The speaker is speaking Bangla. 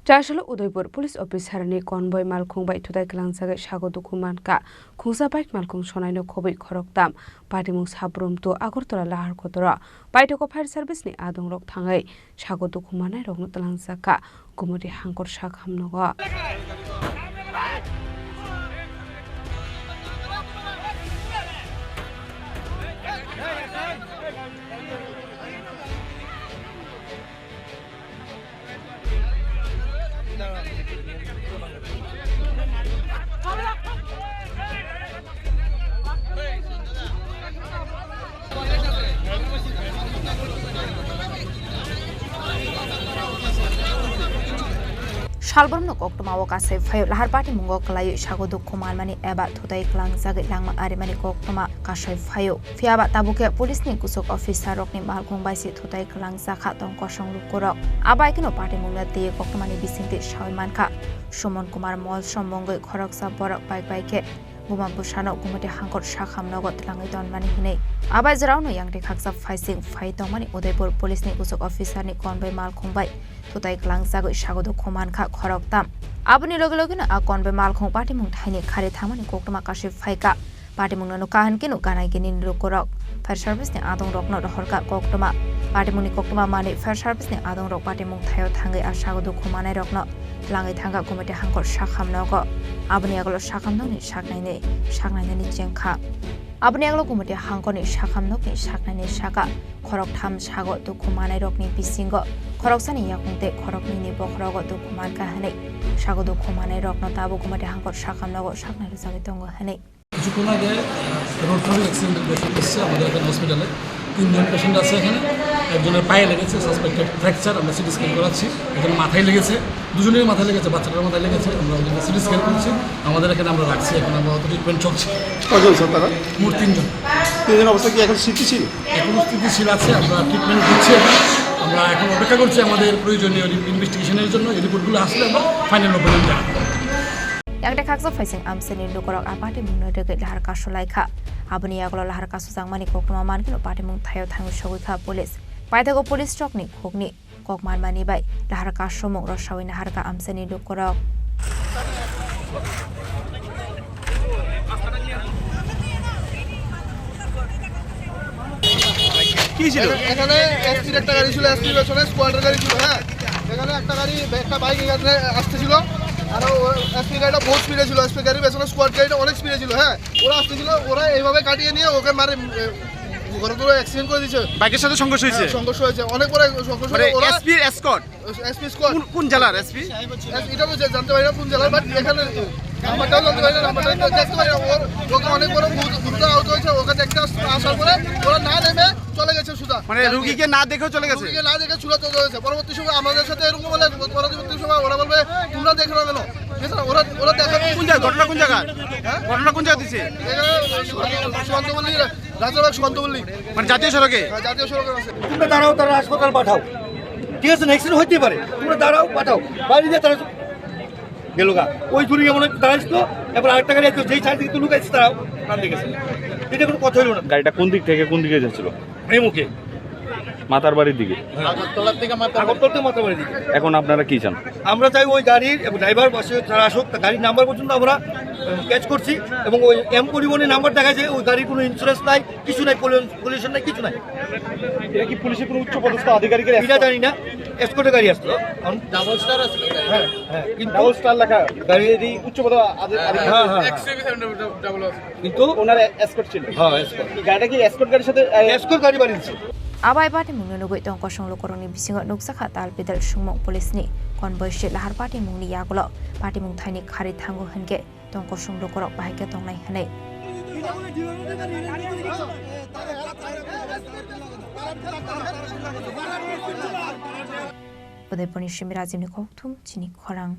Chashalo Udaipur police officer ni Convoy Malkhung by Thuthawi Kwlangjagwi Sago Dukho Mankha Khungsa bike Malkhung sonaino khobai khoroktham Patimung sabrum to Agortala lahar kotora Paitoko fire service ni adong rok thangai Sago Dukho manai rok talangjaka Gumudi hangkor sak hamnogo Shalborno koktoma wakase fayo lahar party mungo kalayo Sago Dukho malmani eba Thuthawi Kwlangjagwi langma arimani koktoma kasai fayo fiaba tabuke police ni kusok officer rokni Malkhung baisi Thuthawi Kwlangjagwi tong kosong lukorok abai kino party mungna te koktoma ni bisingti shawai mankha Sumon Kumar mol sombongoi khoroksa borok bike Guma busano gumati hangkot sakhamnogo tlangai donmani hinei abai jarauno yangte khaksa faising fai tongmani Udaipur police ni kusok officer ni Convoy Malkhung bai Thuthawi Kwlangjagwi Sago Dukho mankha khoroktham aboni loge loge na Convoy Malkhung party mung thaini khare thamani koktoma kashe faika party mung no kahan kinu kanai kini lukorok fire service ni adong rokno rohorka koktoma party mung ni koktoma mani fire service ni adong rok party mung thayo thangai ar Sago Dukho manai rokno tlangai thanga gumati hangkot sakhamnogo aboni aglo sakhamnoni saknaini ni jengkha aboni aglo gumati hangkoni sakhamnokni saknaini saka khoroktham Sago Dukho manai rokni bisingo khoroksani yakungte khorokni ni bokhrogo Dukho mankha hanei Sago Dukho manai rokno tabu gumati hangkot sakhamnogo saknai rijagi tongo hanei কিছুক্ষণ আগে রোড ট্রাফিক অ্যাক্সিডেন্টের পেশেন্ট এসেছে আমাদের এখানে হসপিটালে 3 জন পেশেন্ট আছে এখানে একজনের পায়ে লেগেছে সাসপেক্টেড ফ্র্যাকচার আমরা সিটি স্ক্যান করাচ্ছি এখানে মাথায় লেগেছে দুজনেরই মাথায় লেগেছে বাচ্চাটার মাথায় লেগেছে আমরা ওদের সিটি স্ক্যান করছি আমাদের এখানে আমরা রাখছি এখন আমরা ট্রিটমেন্ট চলছে কজন স্যার তারা মোট 3 জন 3 জন অবস্থা কি এখন স্থিতিশীল এখনো স্থিতিশীল আছে আমরা ট্রিটমেন্ট দিচ্ছি আমরা এখন অপেক্ষা করছি আমাদের প্রয়োজনীয় ইনভেস্টিগেশনের জন্য এই রিপোর্টগুলো আসলে আমরা ফাইনাল অপিনিয়ন জানাবো Yang dekakso faising amseni lukorok apati mung no dege lahar kaso laika aboni aglo lahar kaso jangmani koktoma mankino party mung thayo thangu sogoi kha police paithago police stock ni khokni kokman mani bai lahar kaso mung rosawina harka amseni lukorok কি ছিল এখানে এসপির একটা গাড়ি ছিল এসপির পেছনে স্কোয়াডের গাড়ি ছিল হ্যাঁ এখানে একটা গাড়ি একটা বাইক এখানে আসতেছিল আর এসপি গাড়িটা বহুত স্পিডে ছিল এসপি গাড়ির পেছনে স্কোয়াড গাড়িটা অনেক স্পিডে ছিল হ্যাঁ ওরা আসতেছিল ওরা এইভাবে কাটিয়ে নিয়ে ওকে মারে ঘরে অ্যাক্সিডেন্ট করে দিয়েছে বাইকের সাথে সংঘর্ষ হয়েছে অনেক বড় সংঘর্ষ ওরা এসপি স্কোয়াড কোন জেলার এসপি এটা তো জানতে পারি না কোন জেলার বাট এখানে নাম্বারটাও জানতে পারি না নাম্বারটা দেখতে পারি না ওকে অনেক বড় গুরুতর আহত হয়েছে ওকে দেখতে আসার পরে ওরা না নেমে চলে গেছে সুদা মানে রুগীকে না দেখেও চলে গেছে রুগীকে না দেখে ছুড়ে চলে গেছে পরবর্তী সময় আমাদের সাথে এরকম বলে পরবর্তী সময় ওরা বলবে তোমরা দেখো না কেন ওরা দেখা ঘটনা কোন জায়গা ঘটনা কোন জায়গা দিছে সন্তবল্লী রাজাবাগ সন্তবল্লী মানে জাতীয় সড়কে আছে তোমরা দাঁড়াও তারা হাসপাতাল পাঠাও ঠিক আছে অ্যাক্সিডেন্ট হইতে পারে তোমরা দাঁড়াও পাঠাও বাইরে দিয়ে তারা গেল গা ওই চুরি মনে হয় দাঁড়াইছিল এবার আরেকটা গাড়ি আছে যেই সাইড থেকে লুকাইছে তারাও নাম দেখেছে এটা কোনো কথা হইল না গাড়িটা কোন দিক থেকে কোন দিকে যাচ্ছিল এই মুখে মাথার বাড়ির দিকে আগরতলার থেকে মাথার বাড়ির দিকে এখন আপনারা কি চান আমরা চাই ওই গাড়ির এবং ড্রাইভার বসে যারা আসুক গাড়ির নাম্বার পর্যন্ত আমরা ক্যাচ করছি এবং ওই এম পরিবহনের নাম্বার দেখা যায় ওই গাড়ির কোনো ইন্স্যুরেন্স নাই কিছু নাই পলিউশন নাই কিছু নাই এটা কি পুলিশের কোনো উচ্চ পদস্থ আধিকারিকের এটা জানি না এসকর্টের গাড়ি আসতো ডাবল স্টার আছে হ্যাঁ কিন্তু ডাবল স্টার লেখা গাড়ির উচ্চ পদ কিন্তু ওনার এসকর্ট ছিল হ্যাঁ এসকর্ট গাড়িটা কি এসকর্ট গাড়ির সাথে এসকর্ট গাড়ি বাড়িয়েছে abai party mung no goi tong kosong lukoroni bisingo nuksakha tal pedal sumong police ni Convoy she lahar party mung ni yaglo party mung thaini khari thangu hange tong kosong lukorok bahike tong nai hanei Udaipur ni Shimira Jimni Khoroktham Chini Khorang